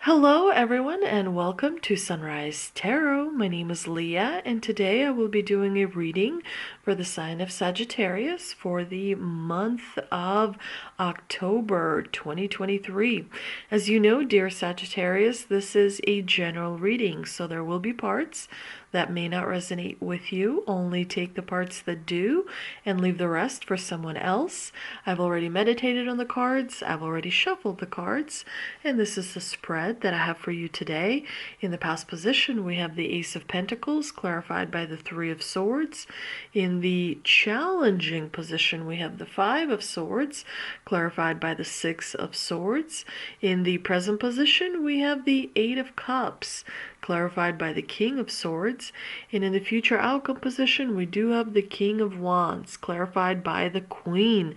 Hello, everyone, and welcome to Sunrise Tarot. My name is Leah, and today I will be doing a reading for the sign of Sagittarius for the month of October 2023. As you know, dear Sagittarius, this is a general reading, so there will be parts that may not resonate with you. Only take the parts that do and leave the rest for someone else. I've already meditated on the cards, I've already shuffled the cards, and this is the spread that I have for you today. In the past position, we have the Ace of Pentacles, clarified by the Three of Swords. In the challenging position, we have the Five of Swords, clarified by the Six of Swords. In the present position, we have the Eight of Cups, clarified by the King of Swords. And in the future outcome position, we do have the King of Wands, clarified by the Queen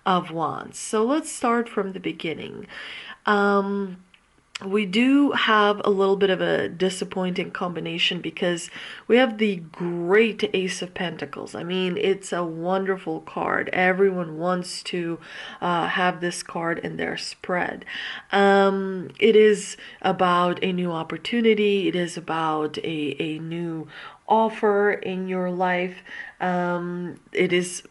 of Wands. So let's start from the beginning. We do have a little bit of a disappointing combination because we have the great Ace of Pentacles. I mean, it's a wonderful card. Everyone wants to have this card in their spread. It is about a new opportunity. It is about a new offer in your life. It is,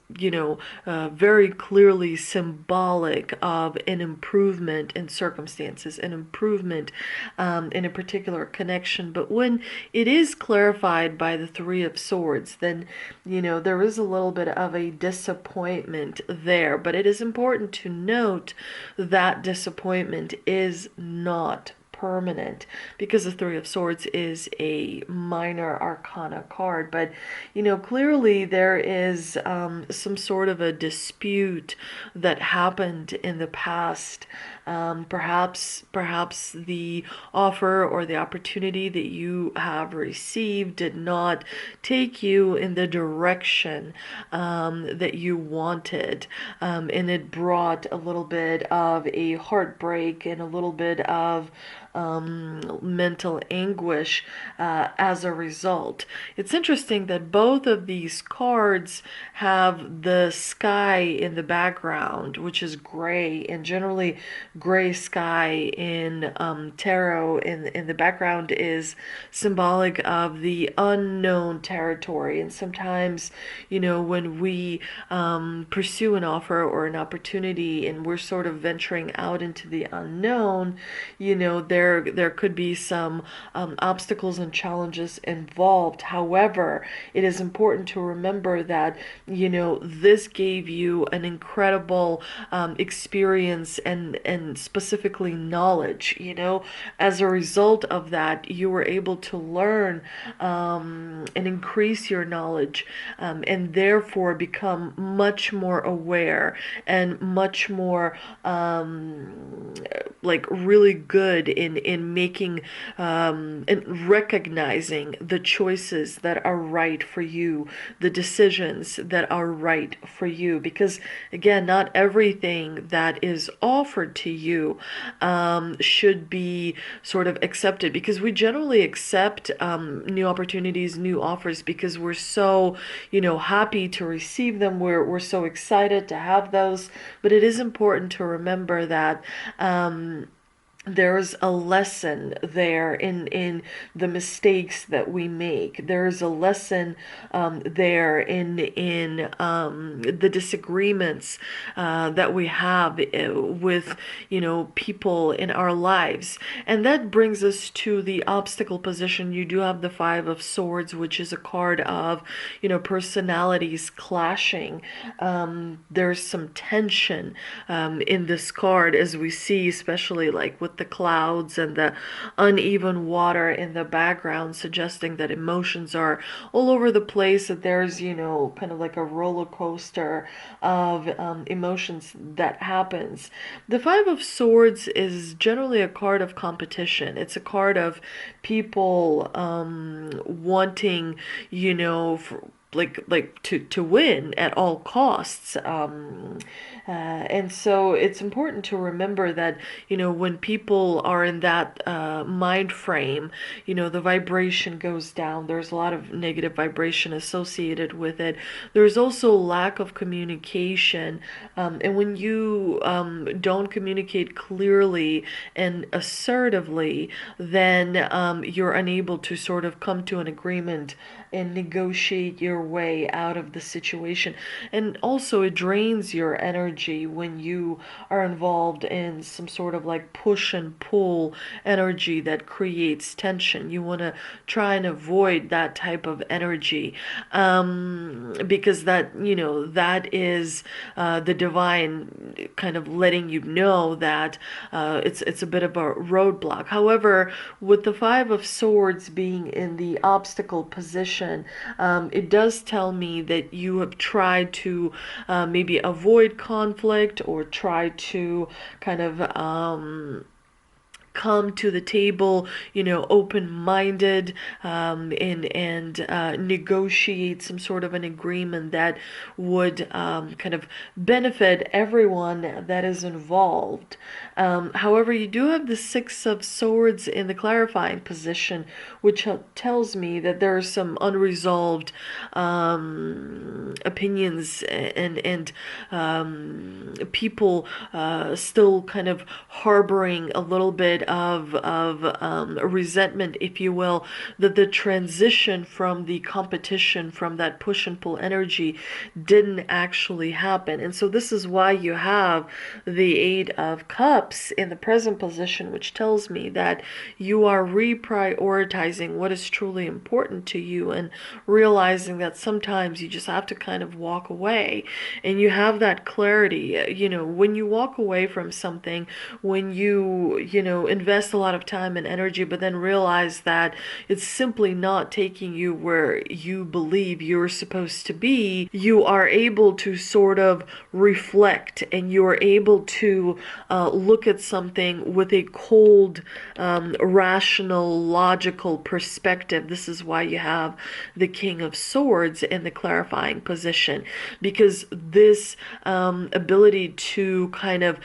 very clearly symbolic of an improvement in circumstances, an improvement in a particular connection. But when it is clarified by the Three of Swords, then, there is a little bit of a disappointment there. But it is important to note that disappointment is not permanent, because the Three of Swords is a minor arcana card. But clearly there is some sort of a dispute that happened in the past. Perhaps the offer or the opportunity that you have received did not take you in the direction that you wanted, and it brought a little bit of a heartbreak and a little bit of mental anguish as a result. It's interesting that both of these cards have the sky in the background, which is gray, and generally gray sky in tarot in the background is symbolic of the unknown territory. And sometimes, when we pursue an offer or an opportunity and we're sort of venturing out into the unknown, there could be some obstacles and challenges involved. However, it is important to remember that this gave you an incredible experience and specifically knowledge. As a result of that, you were able to learn and increase your knowledge, and therefore become much more aware and much more really good in making and recognizing the choices that are right for you, the decisions that are right for you. Because again, not everything that is offered to you should be sort of accepted, because we generally accept new opportunities, new offers, because we're so happy to receive them. We're so excited to have those. But it is important to remember that there's a lesson there in the mistakes that we make. There's a lesson there in the disagreements that we have with people in our lives. And that brings us to the obstacle position. You do have the Five of Swords, which is a card of personalities clashing. There's some tension in this card, as we see, especially like with the clouds and the uneven water in the background, suggesting that emotions are all over the place, that there's kind of like a roller coaster of emotions that happens. The Five of Swords is generally a card of competition. It's a card of people wanting to win at all costs. And so it's important to remember that, when people are in that mind frame, the vibration goes down. There's a lot of negative vibration associated with it. There's also lack of communication. And when you don't communicate clearly and assertively, then you're unable to sort of come to an agreement and negotiate your way out of the situation. And also, it drains your energy when you are involved in some sort of like push and pull energy that creates tension. You want to try and avoid that type of energy, because that is the divine kind of letting you know that it's a bit of a roadblock. However, with the Five of Swords being in the obstacle position, it does tell me that you have tried to maybe avoid conflict, or try to kind of come to the table, open-minded, and negotiate some sort of an agreement that would kind of benefit everyone that is involved. However, you do have the Six of Swords in the clarifying position, which tells me that there are some unresolved opinions, and people still kind of harboring a little bit of resentment, if you will, that the transition from the competition, from that push and pull energy, didn't actually happen. And so this is why you have the Eight of Cups in the present position, which tells me that you are reprioritizing what is truly important to you, and realizing that sometimes you just have to kind of walk away, and you have that clarity. When you walk away from something, when you invest a lot of time and energy, but then realize that it's simply not taking you where you believe you're supposed to be, you are able to sort of reflect, and you are able to look at something with a cold, rational, logical perspective. This is why you have the King of Swords in the clarifying position, because this ability to kind of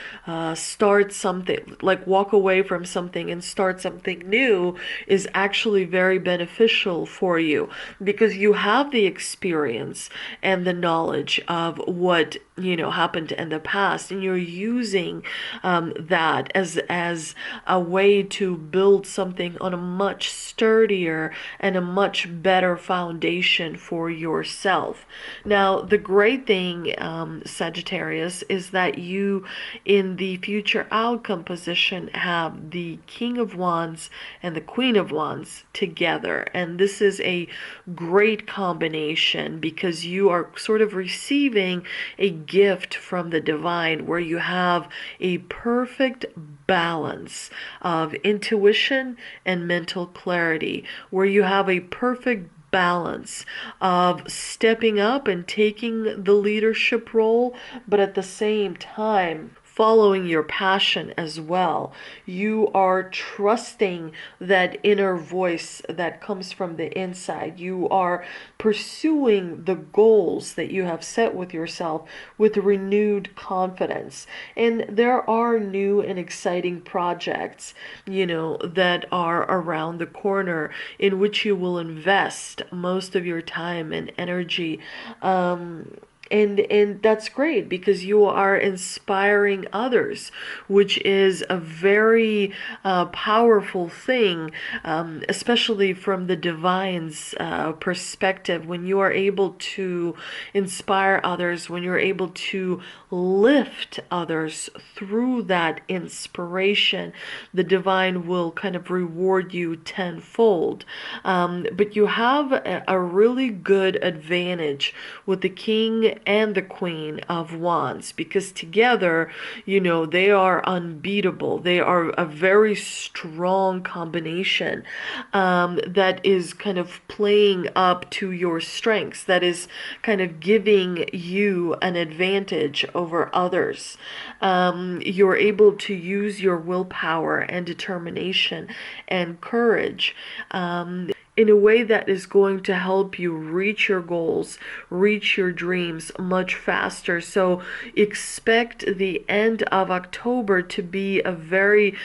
start something, like walk away from something and start something new, is actually very beneficial for you, because you have the experience and the knowledge of what happened in the past, and you're using that as a way to build something on a much sturdier and a much better foundation for yourself. Now, the great thing, Sagittarius, is that you, in the future outcome position, have the King of Wands and the Queen of Wands together. And this is a great combination, because you are sort of receiving a gift from the divine, where you have a perfect balance of intuition and mental clarity, where you have a perfect balance of stepping up and taking the leadership role, but at the same time following your passion as well. You are trusting that inner voice that comes from the inside. You are pursuing the goals that you have set with yourself with renewed confidence. And there are new and exciting projects, that are around the corner, in which you will invest most of your time and energy. And that's great, because you are inspiring others, which is a very powerful thing, especially from the divine's perspective. When you are able to inspire others, when you're able to lift others through that inspiration, the divine will kind of reward you tenfold. But you have a really good advantage with the King and the Queen of Wands, because together, they are unbeatable. They are a very strong combination that is kind of playing up to your strengths, that is kind of giving you an advantage over others. You're able to use your willpower and determination and courage in a way that is going to help you reach your goals, reach your dreams much faster. So expect the end of October to be a very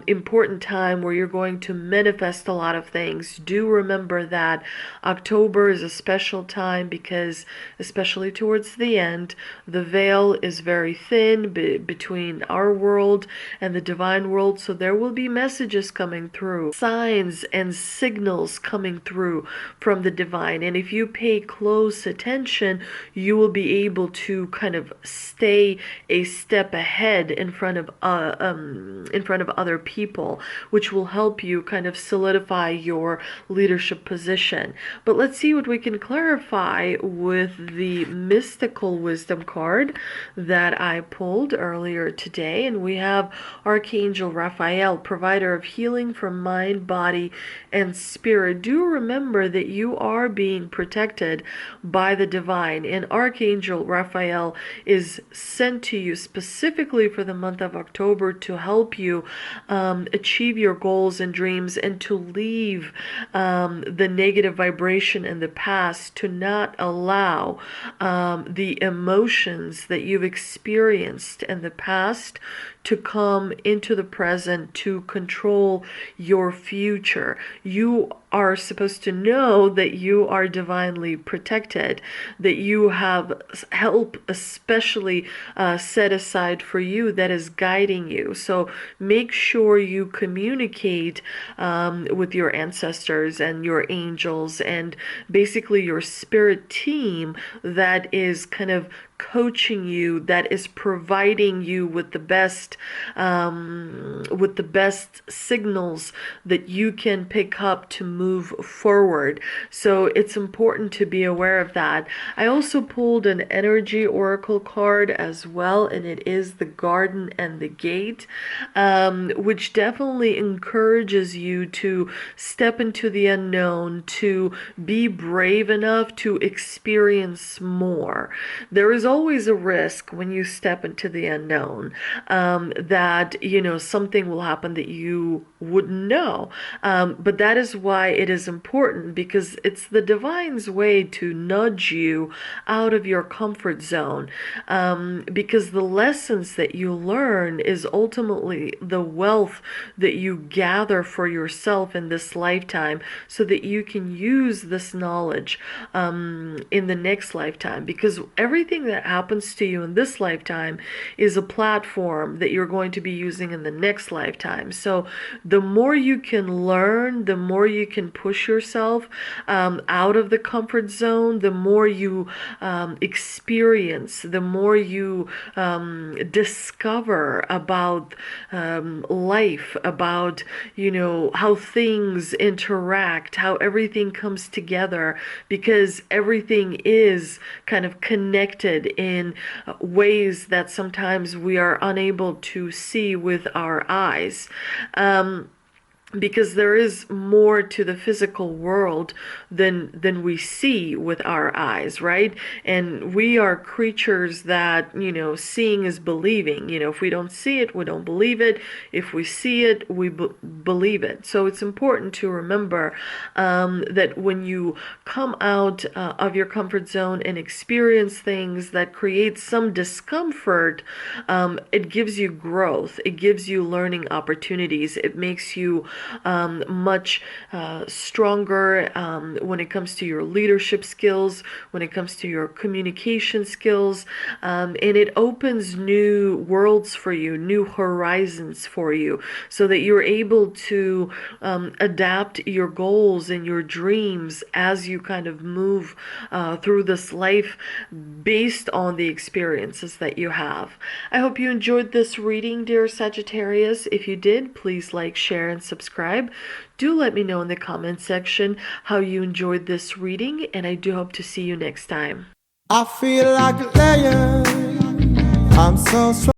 important time where you're going to manifest a lot of things. Do remember that October is a special time because, especially towards the end, the veil is very thin between our world and the divine world. So there will be messages coming through, signs and signals coming through from the divine. And if you pay close attention, you will be able to kind of stay a step ahead in front of other people, which will help you kind of solidify your leadership position. But let's see what we can clarify with the mystical wisdom card that I pulled earlier today. And we have Archangel Raphael, provider of healing from mind, body, and spirit. Do remember that you are being protected by the divine, and Archangel Raphael is sent to you specifically for the month of October to help you achieve your goals and dreams, and to leave the negative vibration in the past, to not allow the emotions that you've experienced in the past to come into the present to control your future. You are supposed to know that you are divinely protected, that you have help especially set aside for you that is guiding you. So make sure you communicate with your ancestors and your angels and basically your spirit team that is kind of coaching you, that is providing you with the best signals that you can pick up to move forward. So it's important to be aware of that. I also pulled an energy oracle card as well, and it is the Garden and the Gate, which definitely encourages you to step into the unknown, to be brave enough to experience more. There is always a risk when you step into the unknown, that something will happen that you wouldn't know, but that is why it is important, because it's the divine's way to nudge you out of your comfort zone, because the lessons that you learn is ultimately the wealth that you gather for yourself in this lifetime, so that you can use this knowledge in the next lifetime, because everything that happens to you in this lifetime is a platform that you're going to be using in the next lifetime. So the more you can learn, the more you can push yourself out of the comfort zone, the more you experience, the more you discover about life, about how things interact, how everything comes together, because everything is kind of connected in ways that sometimes we are unable to see with our eyes. Because there is more to the physical world than we see with our eyes, right? And we are creatures that, seeing is believing. If we don't see it, we don't believe it. If we see it, we believe it. So it's important to remember that when you come out of your comfort zone and experience things that create some discomfort, it gives you growth. It gives you learning opportunities. It makes you much stronger when it comes to your leadership skills, when it comes to your communication skills, and it opens new worlds for you, new horizons for you, so that you're able to adapt your goals and your dreams as you kind of move through this life based on the experiences that you have. I hope you enjoyed this reading, dear Sagittarius. If you did, please like, share, and subscribe. Do let me know in the comment section how you enjoyed this reading, and I do hope to see you next time. I feel like a lion. I'm so strong.